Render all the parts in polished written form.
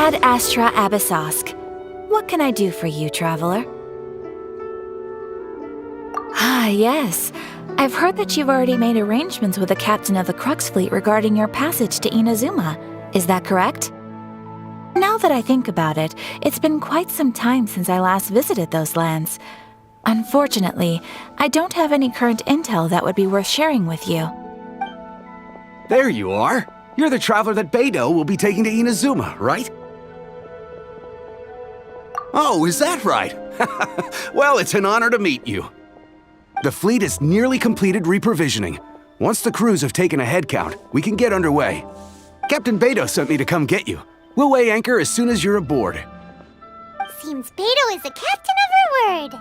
Ad Astra Abyssosk. What can I do for you, traveler? Ah, yes. I've heard that you've already made arrangements with the captain of the Crux fleet regarding your passage to Inazuma. Is that correct? Now that I think about it, it's been quite some time since I last visited those lands. Unfortunately, I don't have any current intel that would be worth sharing with you. There you are. You're the traveler that Beidou will be taking to Inazuma, right? Oh, is that right? Well, it's an honor to meet you. The fleet is nearly completed reprovisioning. Once the crews have taken a head count, we can get underway. Captain Beidou sent me to come get you. We'll weigh anchor as soon as you're aboard. Seems Beidou is the captain of her word.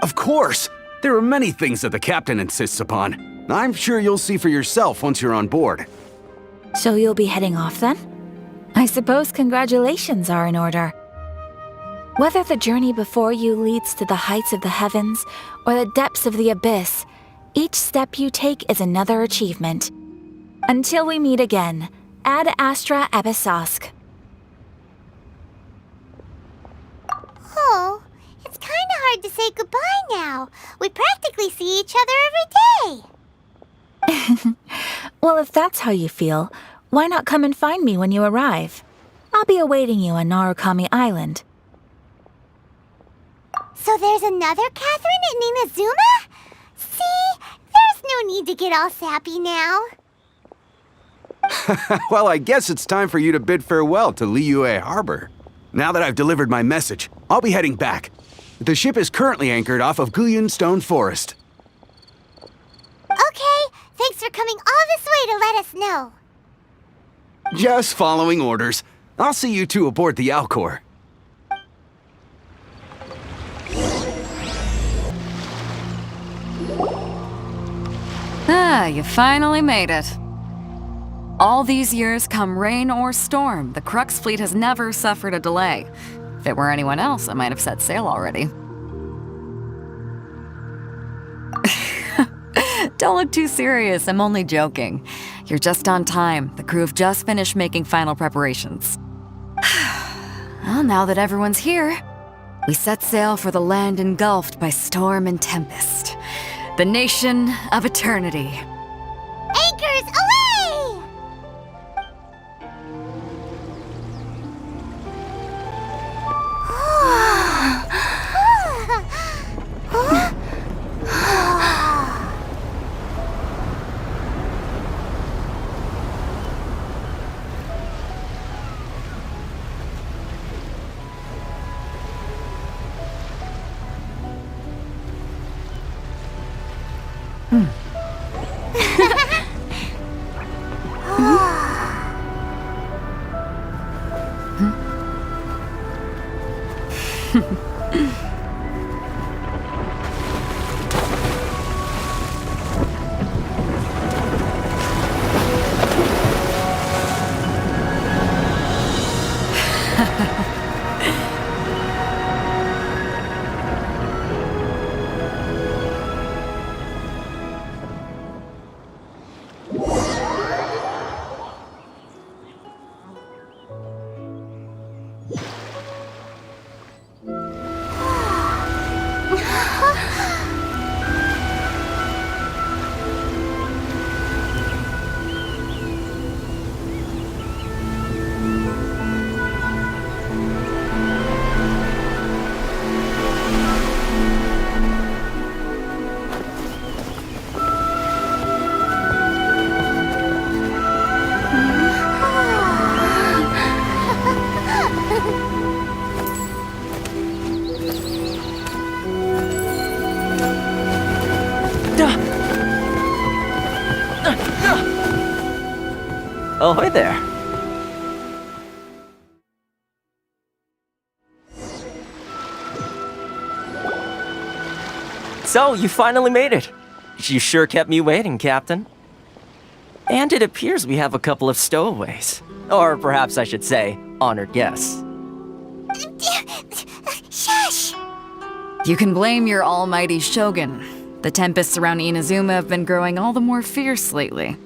Of course! There are many things that the captain insists upon. I'm sure you'll see for yourself once you're on board. So you'll be heading off then? I suppose congratulations are in order. Whether the journey before you leads to the heights of the heavens or the depths of the abyss, each step you take is another achievement. Until we meet again, Ad Astra Abyssosk. Oh, it's kinda hard to say goodbye now. We practically see each other every day. Well, if that's how you feel, why not come and find me when you arrive? I'll be awaiting you on Narukami Island. So there's another Catherine in Inazuma? See? There's no need to get all sappy now. Well, I guess it's time for you to bid farewell to Liyue Harbor. Now that I've delivered my message, I'll be heading back. The ship is currently anchored off of Guyun Stone Forest. Okay, thanks for coming all this way to let us know. Just following orders. I'll see you two aboard the Alcor. Ah, you finally made it. All these years, come rain or storm, the Crux fleet has never suffered a delay. If it were anyone else, I might have set sail already. Don't look too serious, I'm only joking. You're just on time. The crew have just finished making final preparations. Well, now that everyone's here, we set sail for the land engulfed by storm and tempest. The nation of eternity. Anchors away! Ahoy there. So, you finally made it. You sure kept me waiting, Captain. And it appears we have a couple of stowaways. Or perhaps I should say, honored guests. Shush! You can blame your almighty Shogun. The tempests around Inazuma have been growing all the more fierce lately.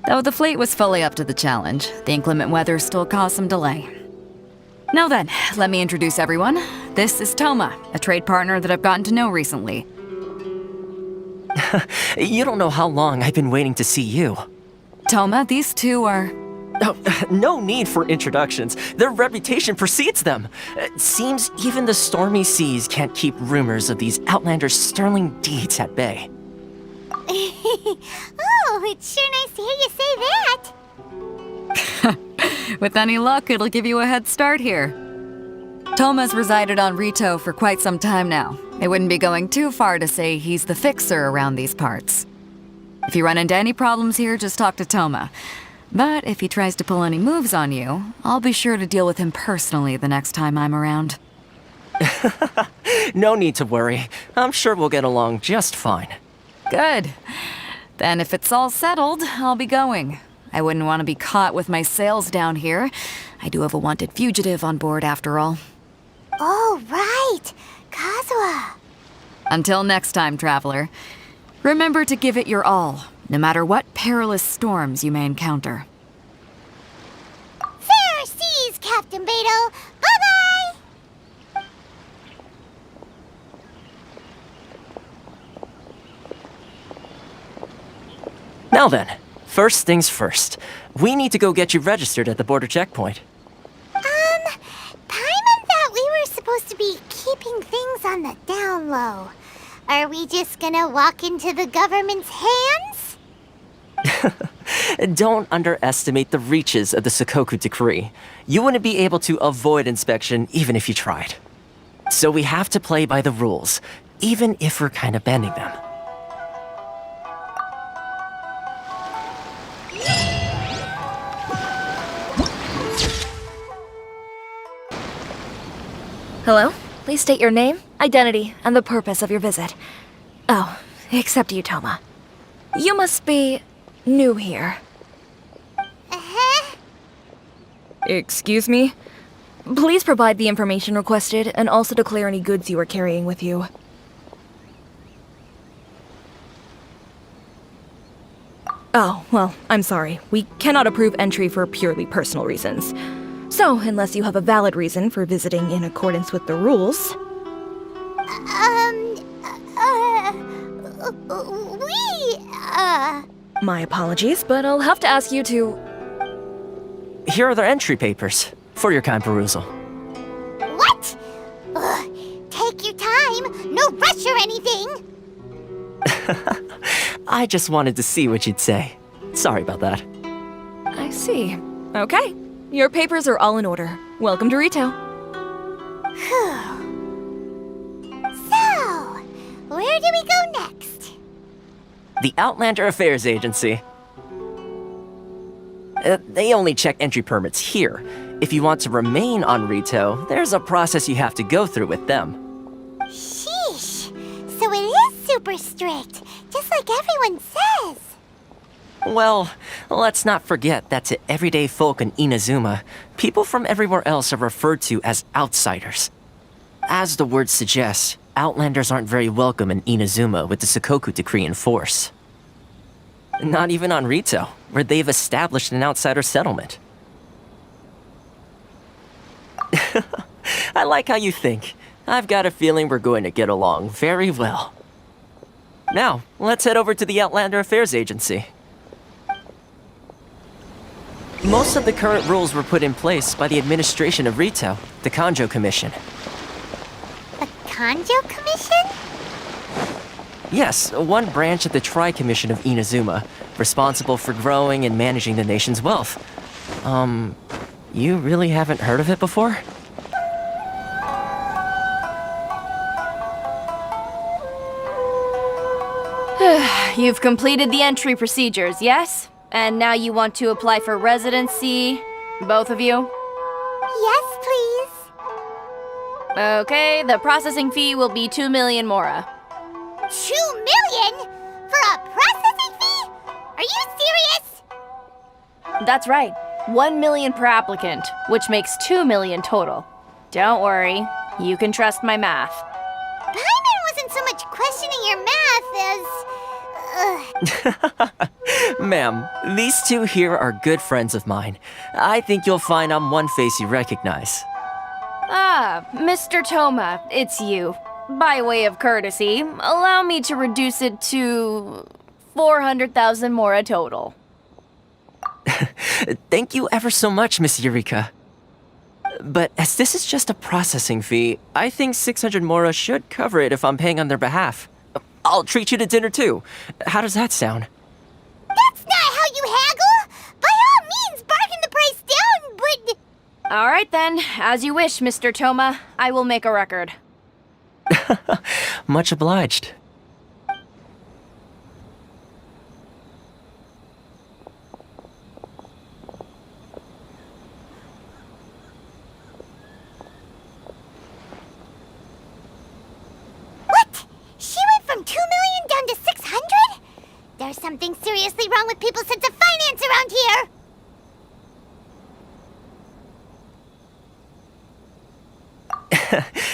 Though the fleet was fully up to the challenge, the inclement weather still caused some delay. Now then, let me introduce everyone. This is Toma, a trade partner that I've gotten to know recently. You don't know how long I've been waiting to see you. Toma, these two are... Oh, no need for introductions. Their reputation precedes them. It seems even the stormy seas can't keep rumors of these Outlander's sterling deeds at bay. Oh, it's sure nice to hear you say that. With any luck, it'll give you a head start here. Toma's resided on Rito for quite some time now. It wouldn't be going too far to say he's the fixer around these parts. If you run into any problems here, just talk to Toma. But if he tries to pull any moves on you, I'll be sure to deal with him personally the next time I'm around. No need to worry. I'm sure we'll get along just fine. Good. Then if it's all settled, I'll be going. I wouldn't want to be caught with my sails down here. I do have a wanted fugitive on board after all. Oh, right. Kazuha. Until next time, traveler. Remember to give it your all, no matter what perilous storms you may encounter. Fair seas, Captain Beto. Bye-bye. Now then, first things first. We need to go get you registered at the border checkpoint. Paimon thought we were supposed to be keeping things on the down low. Are we just gonna walk into the government's hands? Don't underestimate the reaches of the Sakoku Decree. You wouldn't be able to avoid inspection even if you tried. So we have to play by the rules, even if we're kind of bending them. Hello? Please state your name, identity, and the purpose of your visit. Oh, except you, Toma. You must be new here. Uh-huh. Excuse me? Please provide the information requested and also declare any goods you are carrying with you. Oh, well, I'm sorry. We cannot approve entry for purely personal reasons. So, unless you have a valid reason for visiting in accordance with the rules... My apologies, but I'll have to ask you to... Here are the entry papers for your kind perusal. What? Ugh, take your time. No rush or anything. I just wanted to see what you'd say. Sorry about that. I see. Okay. Your papers are all in order. Welcome to Rito. So, where do we go next? The Outlander Affairs Agency. They only check entry permits here. If you want to remain on Rito, there's a process you have to go through with them. Sheesh. So it is super strict, just like everyone says. Well, let's not forget that to everyday folk in Inazuma, people from everywhere else are referred to as outsiders. As the word suggests, Outlanders aren't very welcome in Inazuma with the Sakoku Decree in force. Not even on Rito, where they've established an outsider settlement. I like how you think. I've got a feeling we're going to get along very well. Now, let's head over to the Outlander Affairs Agency. Most of the current rules were put in place by the administration of Rito, the Kanjo Commission. The Kanjo Commission? Yes, one branch of the Tri-Commission of Inazuma, responsible for growing and managing the nation's wealth. You really haven't heard of it before? You've completed the entry procedures, yes? And now you want to apply for residency? Both of you? Yes, please. Okay, the processing fee will be 2 million mora. 2 million? For a processing fee? Are you serious? That's right. 1 million per applicant, which makes 2 million total. Don't worry, you can trust my math. Paimon wasn't so much questioning your math as... Ma'am, these two here are good friends of mine. I think you'll find I'm one face you recognize. Mr. Toma, it's you. By way of courtesy, allow me to reduce it to 400,000 mora total. Thank you ever so much, Miss Eureka. But as this is just a processing fee, I think 600 mora should cover it if I'm paying on their behalf. I'll treat you to dinner too. How does that sound? That's not how you haggle! By all means, bargain the price down, but... All right then, as you wish, Mr. Toma. I will make a record. Much obliged. What? She went from 2 million down to 600? There's something seriously wrong with people's sense of finance around here!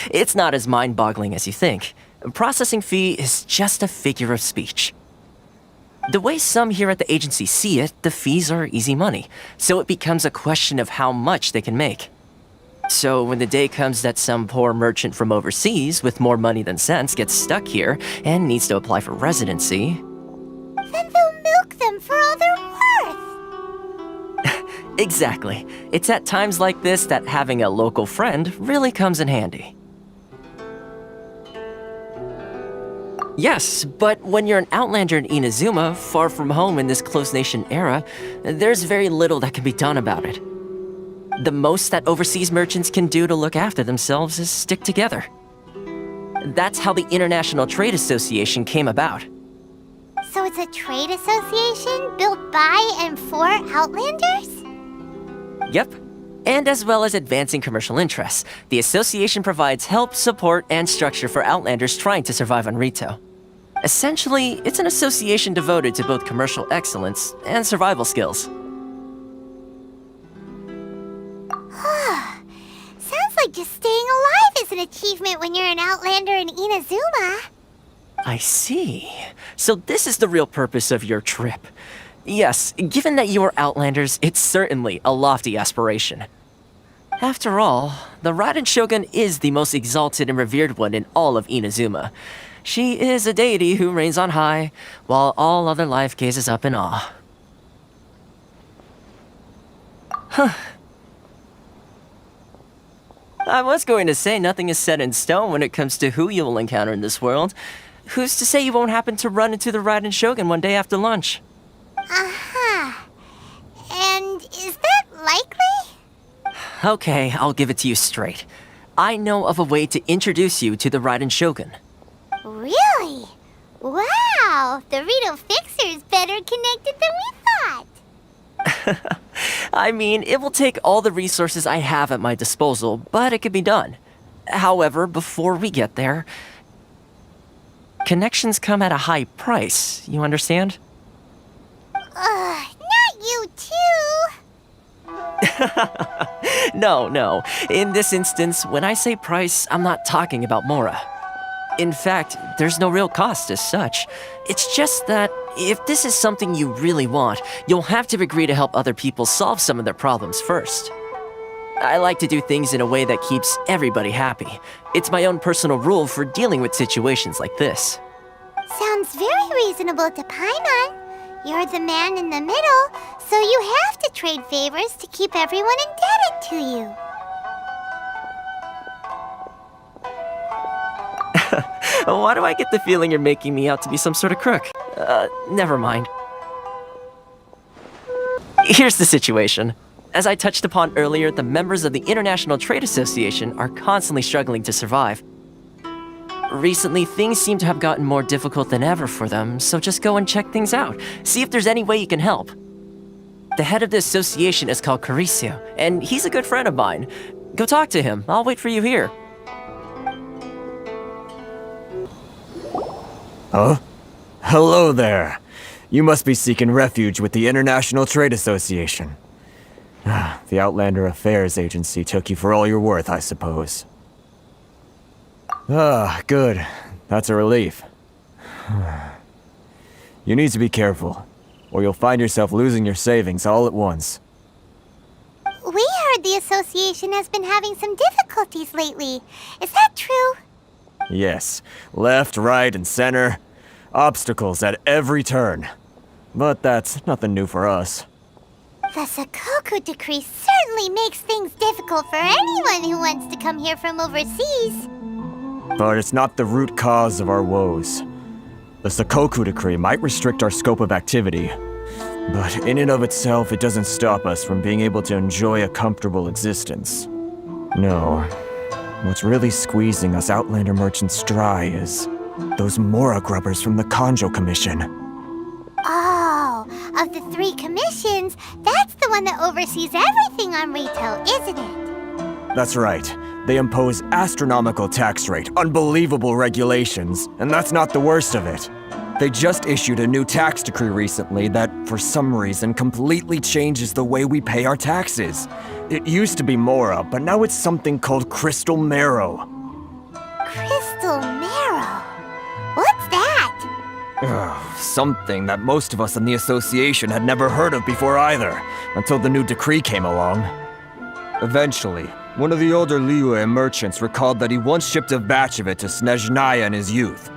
It's not as mind-boggling as you think. Processing fee is just a figure of speech. The way some here at the agency see it, the fees are easy money, so it becomes a question of how much they can make. So when the day comes that some poor merchant from overseas with more money than sense gets stuck here and needs to apply for residency... Then they'll milk them for all they're worth! Exactly. It's at times like this that having a local friend really comes in handy. Yes, but when you're an Outlander in Inazuma, far from home in this closed nation era, there's very little that can be done about it. The most that overseas merchants can do to look after themselves is stick together. That's how the International Trade Association came about. So it's a trade association built by and for Outlanders? Yep. And as well as advancing commercial interests, the association provides help, support, and structure for Outlanders trying to survive on Rito. Essentially, it's an association devoted to both commercial excellence and survival skills. Sounds like just staying alive is an achievement when you're an Outlander in Inazuma. I see. So this is the real purpose of your trip. Yes, given that you are Outlanders, it's certainly a lofty aspiration. After all, the Raiden Shogun is the most exalted and revered one in all of Inazuma. She is a deity who reigns on high, while all other life gazes up in awe. I was going to say nothing is set in stone when it comes to who you will encounter in this world. Who's to say you won't happen to run into the Raiden Shogun one day after lunch? Uh-huh. And is that likely? Okay, I'll give it to you straight. I know of a way to introduce you to the Raiden Shogun. Really? Wow, the Rito Fixer is better connected than we thought. I mean, it will take all the resources I have at my disposal, but it can be done. However, before we get there, connections come at a high price, you understand? Not you too. No. In this instance, when I say price, I'm not talking about Mora. In fact, there's no real cost as such. It's just that if this is something you really want, you'll have to agree to help other people solve some of their problems first. I like to do things in a way that keeps everybody happy. It's my own personal rule for dealing with situations like this. Sounds very reasonable to Paimon. You're the man in the middle, so you have to trade favors to keep everyone indebted to you. Why do I get the feeling you're making me out to be some sort of crook? Never mind. Here's the situation. As I touched upon earlier, the members of the International Trade Association are constantly struggling to survive. Recently, things seem to have gotten more difficult than ever for them, so just go and check things out. See if there's any way you can help. The head of the association is called Caricio, and he's a good friend of mine. Go talk to him. I'll wait for you here. Huh? Hello there. You must be seeking refuge with the International Trade Association. The Outlander Affairs Agency took you for all you're worth, I suppose. Good. That's a relief. You need to be careful, or you'll find yourself losing your savings all at once. We heard the association has been having some difficulties lately. Is that true? Yes, left, right, and center. Obstacles at every turn. But that's nothing new for us. The Sakoku decree certainly makes things difficult for anyone who wants to come here from overseas. But it's not the root cause of our woes. The Sakoku decree might restrict our scope of activity, but in and of itself, it doesn't stop us from being able to enjoy a comfortable existence. No. What's really squeezing us Outlander merchants dry is those Mora grubbers from the Kanjo Commission. Oh, of the 3 commissions, that's the one that oversees everything on Rito, isn't it? That's right. They impose astronomical tax rate, unbelievable regulations, and that's not the worst of it. They just issued a new tax decree recently that, for some reason, completely changes the way we pay our taxes. It used to be Mora, but now it's something called Crystal Marrow. Crystal Marrow? What's that? Something that most of us in the association had never heard of before either, until the new decree came along. Eventually, one of the older Liyue merchants recalled that he once shipped a batch of it to Snezhnaya in his youth.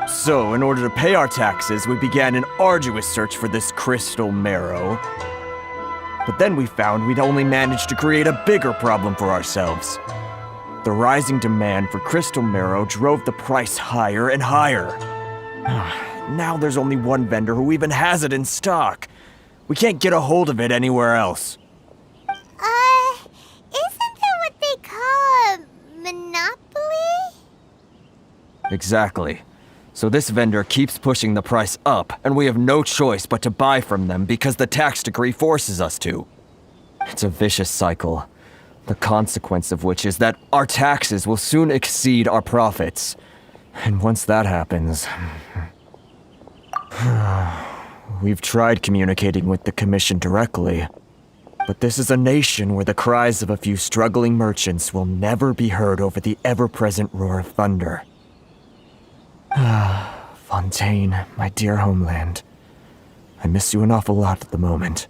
So, in order to pay our taxes, we began an arduous search for this crystal marrow. But then we found we'd only managed to create a bigger problem for ourselves. The rising demand for crystal marrow drove the price higher and higher. Now there's only one vendor who even has it in stock. We can't get a hold of it anywhere else. Isn't that what they call a monopoly? Exactly. So this vendor keeps pushing the price up, and we have no choice but to buy from them because the tax decree forces us to. It's a vicious cycle, the consequence of which is that our taxes will soon exceed our profits. And once that happens... We've tried communicating with the Commission directly, but this is a nation where the cries of a few struggling merchants will never be heard over the ever-present roar of thunder. Fontaine, my dear homeland. I miss you an awful lot at the moment.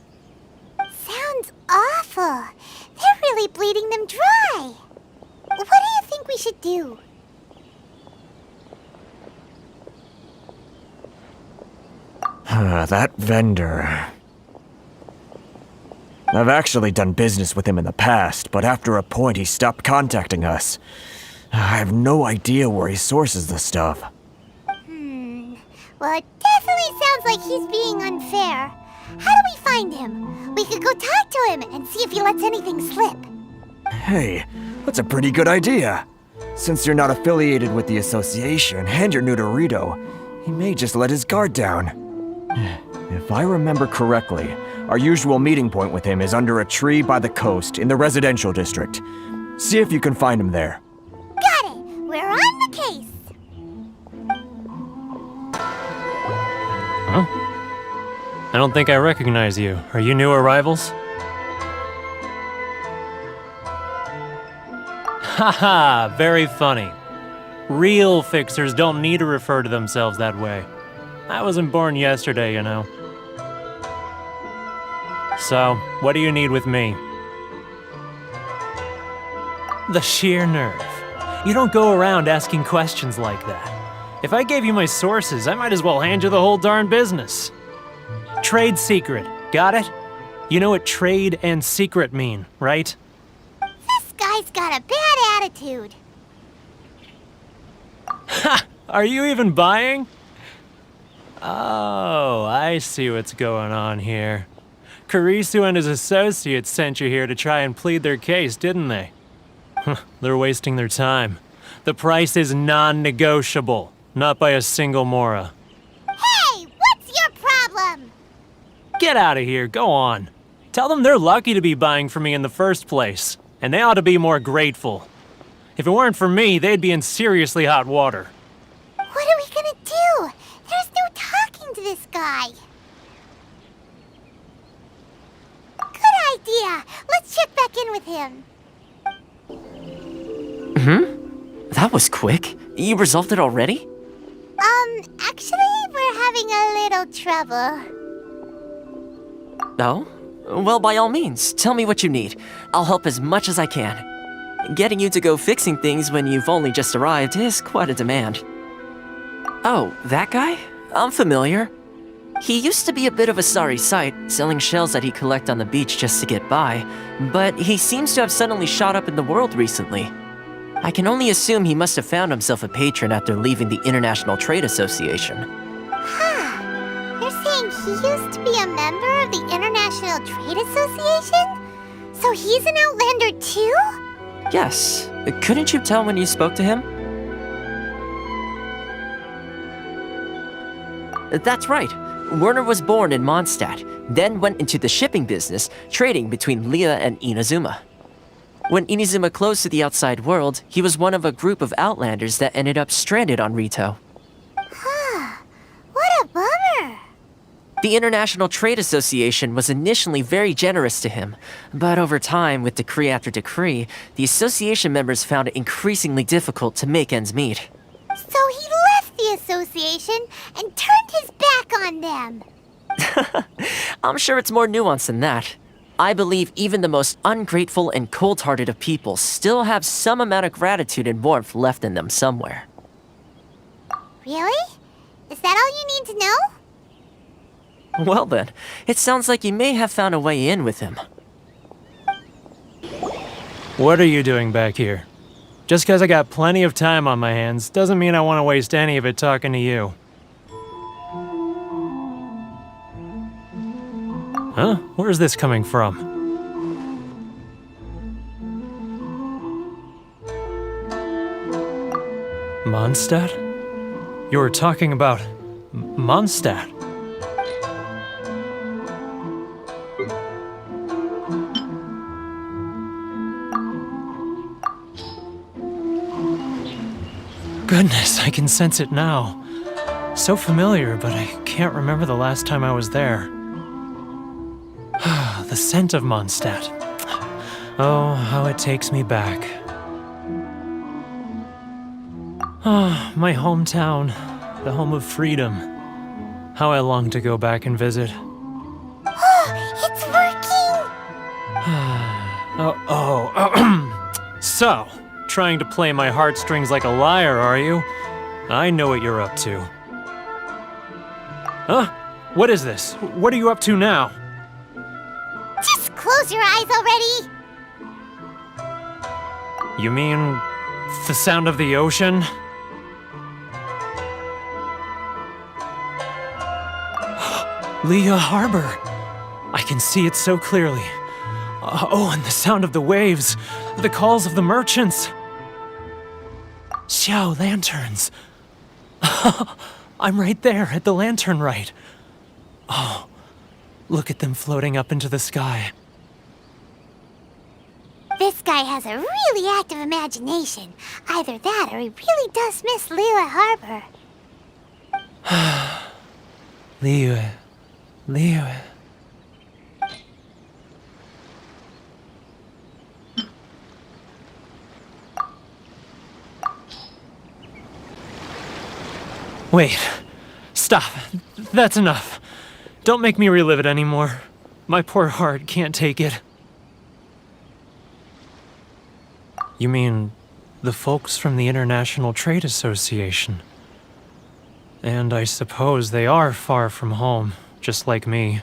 Sounds awful. They're really bleeding them dry. What do you think we should do? That vendor... I've actually done business with him in the past, but after a point he stopped contacting us. I have no idea where he sources the stuff. Well, it definitely sounds like he's being unfair. How do we find him? We could go talk to him and see if he lets anything slip. Hey, that's a pretty good idea. Since you're not affiliated with the association and you're new to Rito, he may just let his guard down. If I remember correctly, our usual meeting point with him is under a tree by the coast in the residential district. See if you can find him there. Got it! We're on the case! Huh? I don't think I recognize you. Are you new arrivals? Haha, very funny. Real fixers don't need to refer to themselves that way. I wasn't born yesterday, you know. So, what do you need with me? The sheer nerve. You don't go around asking questions like that. If I gave you my sources, I might as well hand you the whole darn business. Trade secret, got it? You know what trade and secret mean, right? This guy's got a bad attitude. Ha! Are you even buying? Oh, I see what's going on here. Kurisu and his associates sent you here to try and plead their case, didn't they? They're wasting their time. The price is non-negotiable, not by a single Mora. Hey, what's your problem? Get out of here, go on. Tell them they're lucky to be buying from me in the first place, and they ought to be more grateful. If it weren't for me, they'd be in seriously hot water. What are we gonna do? There's no talking to this guy. Good idea. Let's check back in with him. That was quick. You resolved it already? Actually, we're having a little trouble. Oh? Well, by all means, tell me what you need. I'll help as much as I can. Getting you to go fixing things when you've only just arrived is quite a demand. Oh, that guy? I'm familiar. He used to be a bit of a sorry sight, selling shells that he collect on the beach just to get by, but he seems to have suddenly shot up in the world recently. I can only assume he must have found himself a patron after leaving the International Trade Association. Huh. You're saying he used to be a member of the International Trade Association? So he's an Outlander too? Yes. Couldn't you tell when you spoke to him? That's right. Werner was born in Mondstadt, then went into the shipping business, trading between Leah and Inazuma. When Inazuma closed to the outside world, he was one of a group of Outlanders that ended up stranded on Rito. Huh. What a bummer. The International Trade Association was initially very generous to him, but over time, with decree after decree, the association members found it increasingly difficult to make ends meet. So he left the association and turned his back on them. I'm sure it's more nuanced than that. I believe even the most ungrateful and cold-hearted of people still have some amount of gratitude and warmth left in them somewhere. Really? Is that all you need to know? Well then, it sounds like you may have found a way in with him. What are you doing back here? Just because I got plenty of time on my hands doesn't mean I want to waste any of it talking to you. Huh? Where's this coming from? Mondstadt? You were talking about Mondstadt. Goodness, I can sense it now. So familiar, but I can't remember the last time I was there. The scent of Mondstadt. Oh, how it takes me back. Ah, my hometown, the home of freedom. How I long to go back and visit. It's working! So, trying to play my heartstrings like a liar, are you? I know what you're up to. Huh? What is this? What are you up to now? Just close your eyes already! You mean the sound of the ocean? Leah Harbor. I can see it so clearly. Oh, and the sound of the waves, the calls of the merchants. Xiao lanterns. I'm right there at the lantern right. Oh, look at them floating up into the sky. This guy has a really active imagination. Either that or he really does miss Leela Harbor. Leah. Wait. Stop. That's enough. Don't make me relive it anymore. My poor heart can't take it. You mean the folks from the International Trade Association? And I suppose they are far from home, just like me.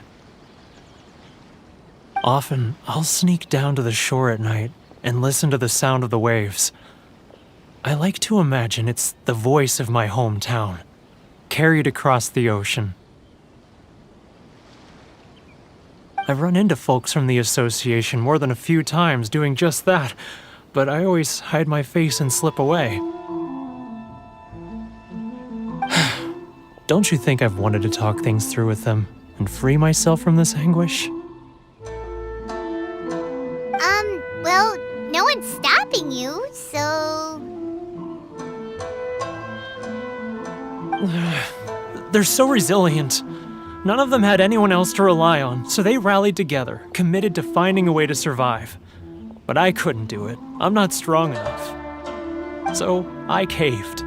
Often, I'll sneak down to the shore at night and listen to the sound of the waves. I like to imagine it's the voice of my hometown, carried across the ocean. I've run into folks from the association more than a few times doing just that, but I always hide my face and slip away. Don't you think I've wanted to talk things through with them and free myself from this anguish? Well, no one's stopping you, so... They're so resilient. None of them had anyone else to rely on, so they rallied together, committed to finding a way to survive. But I couldn't do it. I'm not strong enough. So I caved.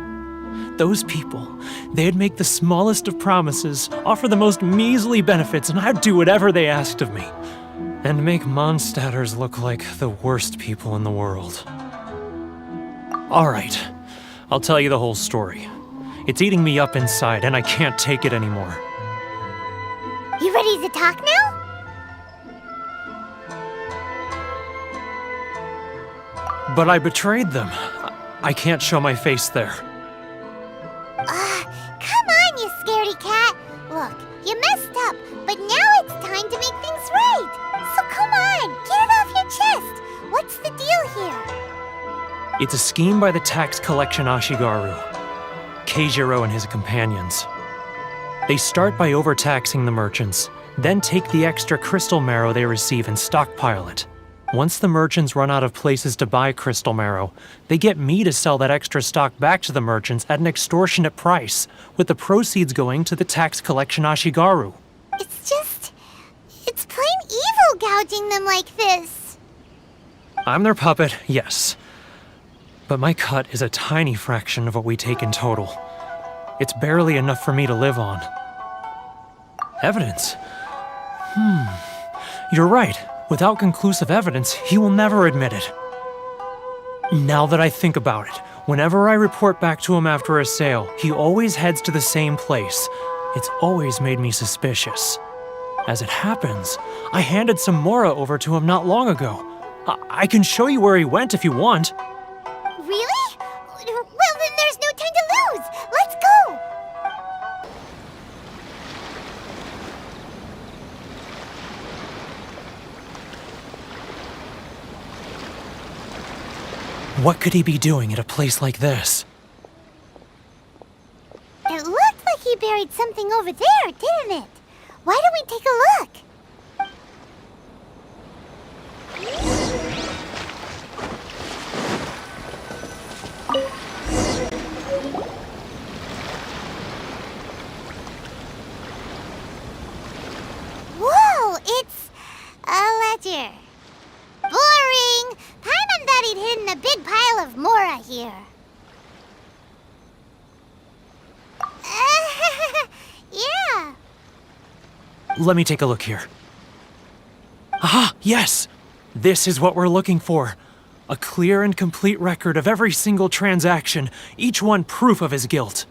Those people, they'd make the smallest of promises, offer the most measly benefits, and I'd do whatever they asked of me. and make Mondstadters look like the worst people in the world. Alright, I'll tell you the whole story. It's eating me up inside, and I can't take it anymore. You ready to talk now? But I betrayed them. I can't show my face there. Come on, you scaredy cat. Look, you messed up, but now it's time to make things right. So come on, get it off your chest. What's the deal here? It's a scheme by the tax collection Ashigaru, Keijiro and his companions. They start by overtaxing the merchants, then take the extra crystal marrow they receive and stockpile it. Once the merchants run out of places to buy crystal marrow, they get me to sell that extra stock back to the merchants at an extortionate price, with the proceeds going to the tax collection Ashigaru. It's plain evil gouging them like this. I'm their puppet, yes. But my cut is a tiny fraction of what we take in total. It's barely enough for me to live on. Evidence? You're right. Without conclusive evidence, he will never admit it. Now that I think about it, whenever I report back to him after a sale, he always heads to the same place. It's always made me suspicious. As it happens, I handed some Mora over to him not long ago. I can show you where he went if you want. Really? Well, then there's no time to lose. Let's go. What could he be doing at a place like this? It looked like he buried something over there, didn't it? Why don't we take a look? Whoa, it's a ledger. Boring! Paimon thought he'd hidden a big pile of Mora here. Yeah. Let me take a look here. Aha, yes! This is what we're looking for. A clear and complete record of every single transaction, each one proof of his guilt.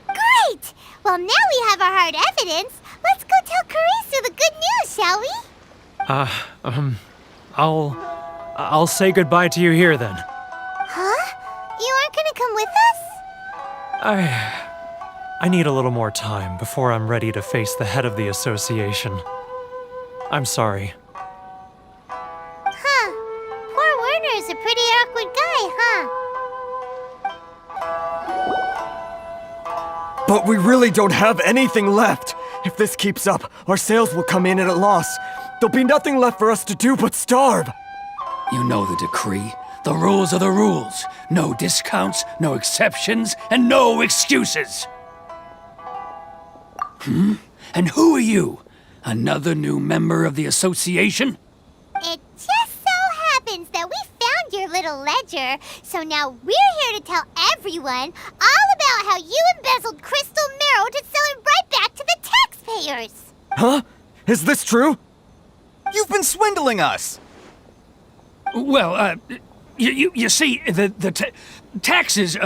Great! Well, now we have our hard evidence. Let's go tell Karisu the good news, shall we? I'll say goodbye to you here then. Huh? You aren't gonna come with us? I need a little more time before I'm ready to face the head of the association. I'm sorry. Huh. Poor Werner's a pretty awkward guy, huh? But we really don't have anything left. If this keeps up, our sales will come in at a loss. There'll be nothing left for us to do but starve. You know the decree. The rules are the rules. No discounts, no exceptions, and no excuses. And who are you? Another new member of the association? It just so happens that we found your little ledger, so now we're here to tell everyone all about how you embezzled crystal marrow to sell it right back to the taxpayers. Huh? Is this true? You've been swindling us! Well, you see, the taxes,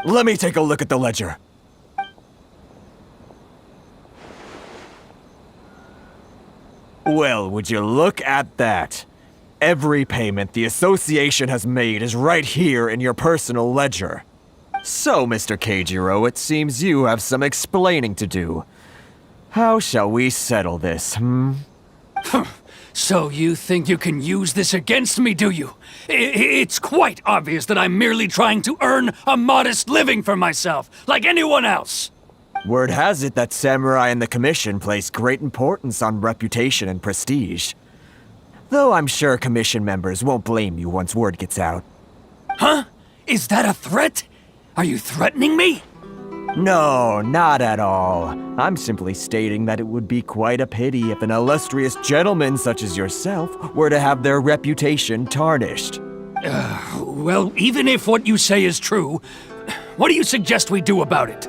Let me take a look at the ledger. Well, would you look at that? Every payment the association has made is right here in your personal ledger. So, Mr. Keijiro, it seems you have some explaining to do. How shall we settle this, So you think you can use this against me, do you? It's quite obvious that I'm merely trying to earn a modest living for myself, like anyone else. Word has it that Samurai and the Commission place great importance on reputation and prestige. Though I'm sure Commission members won't blame you once word gets out. Huh? Is that a threat? Are you threatening me? No, not at all. I'm simply stating that it would be quite a pity if an illustrious gentleman such as yourself were to have their reputation tarnished. Well, even if what you say is true, what do you suggest we do about it?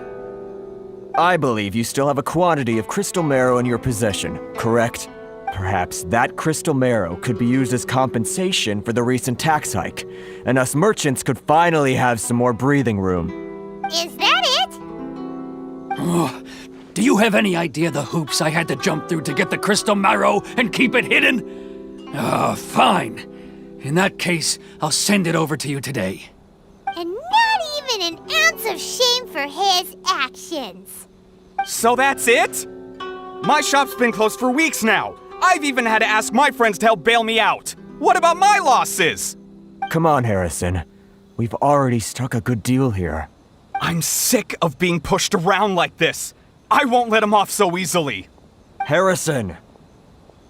I believe you still have a quantity of crystal marrow in your possession, correct? Perhaps that crystal marrow could be used as compensation for the recent tax hike, and us merchants could finally have some more breathing room. Is that it? Oh, do you have any idea the hoops I had to jump through to get the crystal marrow and keep it hidden? Fine. In that case, I'll send it over to you today. And not even an ounce of shame for his actions. So that's it? My shop's been closed for weeks now. I've even had to ask my friends to help bail me out. What about my losses? Come on, Harrison. We've already struck a good deal here. I'm sick of being pushed around like this. I won't let him off so easily. Harrison!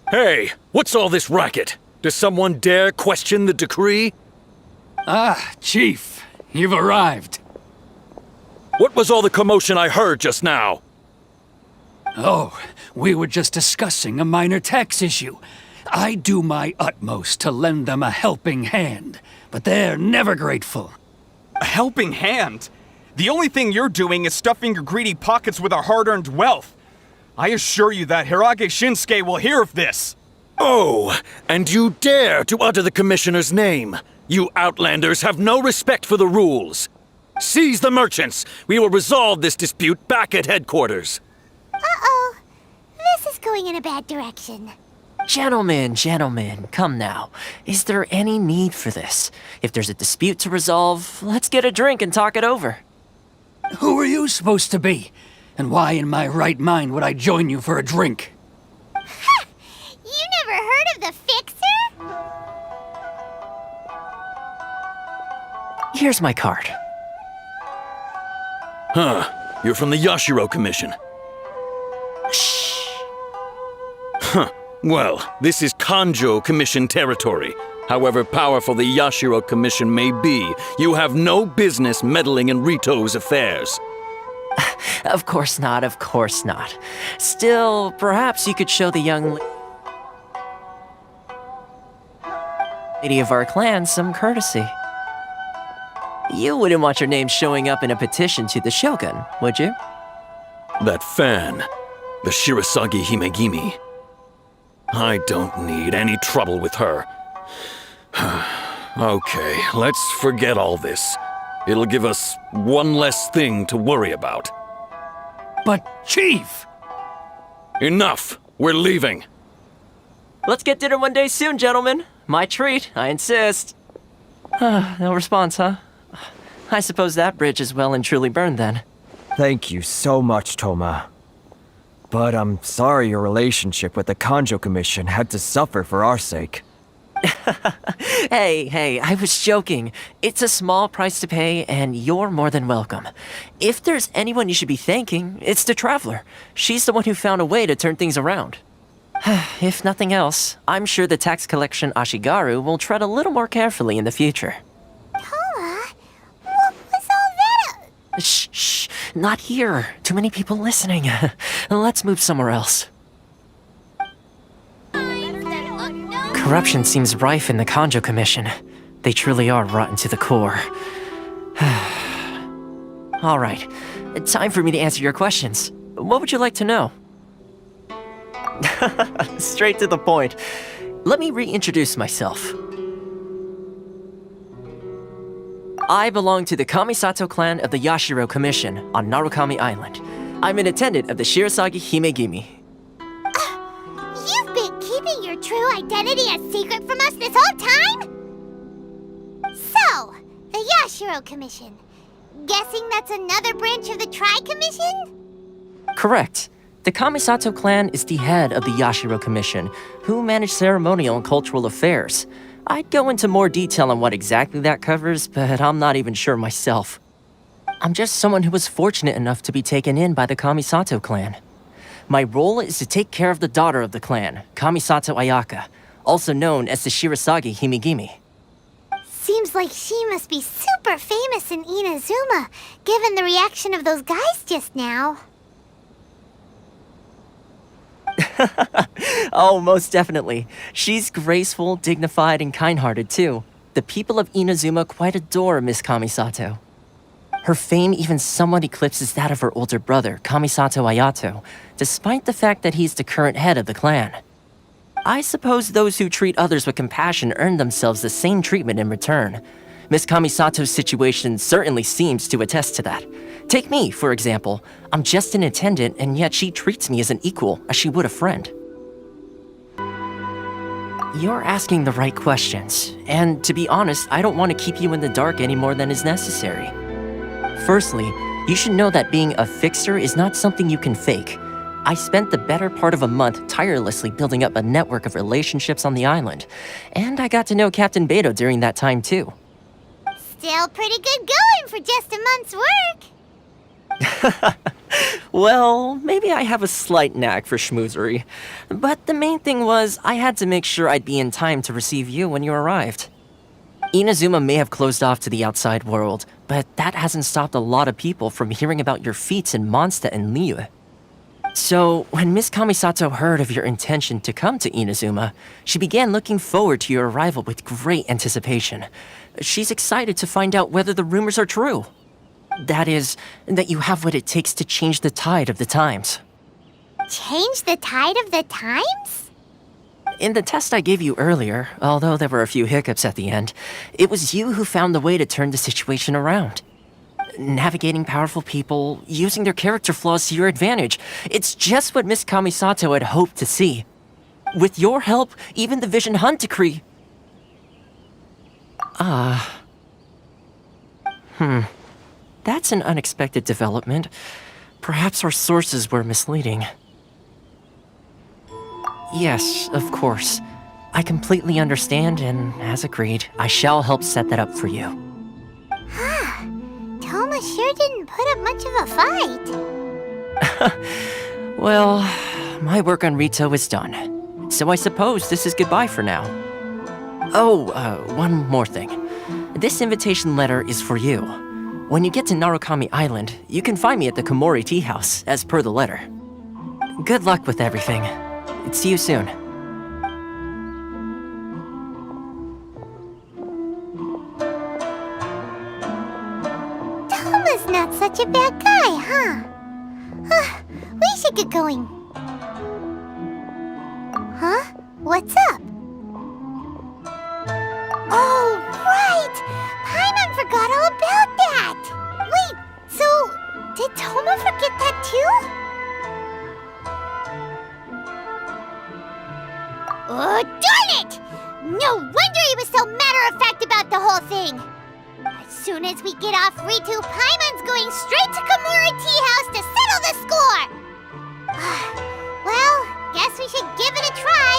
Hey, what's all this racket? Does someone dare question the decree? Ah, Chief, you've arrived. What was all the commotion I heard just now? Oh, we were just discussing a minor tax issue. I do my utmost to lend them a helping hand, but they're never grateful. A helping hand? The only thing you're doing is stuffing your greedy pockets with our hard-earned wealth. I assure you that Hirage Shinsuke will hear of this. Oh, and you dare to utter the Commissioner's name. You Outlanders have no respect for the rules. Seize the merchants. We will resolve this dispute back at headquarters. Uh-oh. This is going in a bad direction. Gentlemen, come now. Is there any need for this? If there's a dispute to resolve, let's get a drink and talk it over. Who are you supposed to be? And why in my right mind would I join you for a drink? Ha! You never heard of the Fixer? Here's my card. Huh. You're from the Yashiro Commission. Shh. Huh. Well, this is Kanjo Commission territory. However powerful the Yashiro Commission may be, you have no business meddling in Rito's affairs. Of course not, of course not. Still, perhaps you could show the young lady of our clan some courtesy. You wouldn't want your name showing up in a petition to the Shogun, would you? That fan, the Shirasagi Himegimi. I don't need any trouble with her. Okay, let's forget all this. It'll give us one less thing to worry about. But, Chief! Enough! We're leaving. Let's get dinner one day soon, gentlemen. My treat, I insist. No response, huh? I suppose that bridge is well and truly burned then. Thank you so much, Toma. But I'm sorry your relationship with the Kanjo Commission had to suffer for our sake. Hey, I was joking. It's a small price to pay, and you're more than welcome. If there's anyone you should be thanking, it's the Traveler. She's the one who found a way to turn things around. If nothing else, I'm sure the tax collection Ashigaru will tread a little more carefully in the future. Toma, what was all that? Shh, not here. Too many people listening. Let's move somewhere else. Corruption seems rife in the Kanjo Commission. They truly are rotten to the core. All right, time for me to answer your questions. What would you like to know? Straight to the point. Let me reintroduce myself. I belong to the Kamisato clan of the Yashiro Commission on Narukami Island. I'm an attendant of the Shirasagi Himegimi. You've been keeping your true identity a secret from us this whole time? So, the Yashiro Commission. Guessing that's another branch of the Tri-Commission? Correct. The Kamisato clan is the head of the Yashiro Commission, who manage ceremonial and cultural affairs. I'd go into more detail on what exactly that covers, but I'm not even sure myself. I'm just someone who was fortunate enough to be taken in by the Kamisato clan. My role is to take care of the daughter of the clan, Kamisato Ayaka, also known as the Shirasagi Himegimi. Seems like she must be super famous in Inazuma, given the reaction of those guys just now. Oh, most definitely. She's graceful, dignified, and kind-hearted, too. The people of Inazuma quite adore Miss Kamisato. Her fame even somewhat eclipses that of her older brother, Kamisato Ayato, despite the fact that he's the current head of the clan. I suppose those who treat others with compassion earn themselves the same treatment in return. Miss Kamisato's situation certainly seems to attest to that. Take me, for example. I'm just an attendant, and yet she treats me as an equal, as she would a friend. You're asking the right questions, and to be honest, I don't want to keep you in the dark any more than is necessary. Firstly, you should know that being a fixer is not something you can fake. I spent the better part of a month tirelessly building up a network of relationships on the island, and I got to know Captain Beto during that time too. Still pretty good going for just a month's work. Well, maybe I have a slight knack for schmoozery, but the main thing was I had to make sure I'd be in time to receive you when you arrived. Inazuma may have closed off to the outside world, but that hasn't stopped a lot of people from hearing about your feats in Mondstadt and Liyue. So, when Miss Kamisato heard of your intention to come to Inazuma, she began looking forward to your arrival with great anticipation. She's excited to find out whether the rumors are true. That is, that you have what it takes to change the tide of the times. Change the tide of the times? In the test I gave you earlier, although there were a few hiccups at the end, it was you who found the way to turn the situation around. Navigating powerful people, using their character flaws to your advantage. It's just what Miss Kamisato had hoped to see. With your help, even the Vision Hunt decree... That's an unexpected development. Perhaps our sources were misleading. Yes, of course. I completely understand, and as agreed, I shall help set that up for you. Toma sure didn't put up much of a fight. Well, my work on Rito is done. So I suppose this is goodbye for now. Oh, one more thing. This invitation letter is for you. When you get to Narukami Island, you can find me at the Komori Tea House, as per the letter. Good luck with everything. See you soon. Toma's not such a bad guy, huh? We should get going. Huh? What's up? Oh, right! Paimon forgot all about that! Wait, so did Toma forget that too? Oh, darn it! No wonder he was so matter-of-fact about the whole thing! As soon as we get off Ritu, Paimon's going straight to Komori Tea House to settle the score! Well, guess we should give it a try.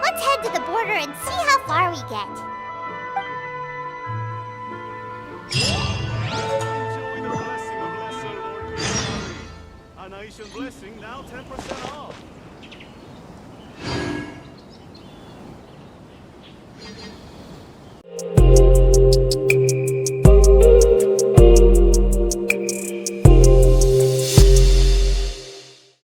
Let's head to the border and see how far we get. Enjoy the blessing of Lesser Lord Kunari. A nation blessing now 10% off.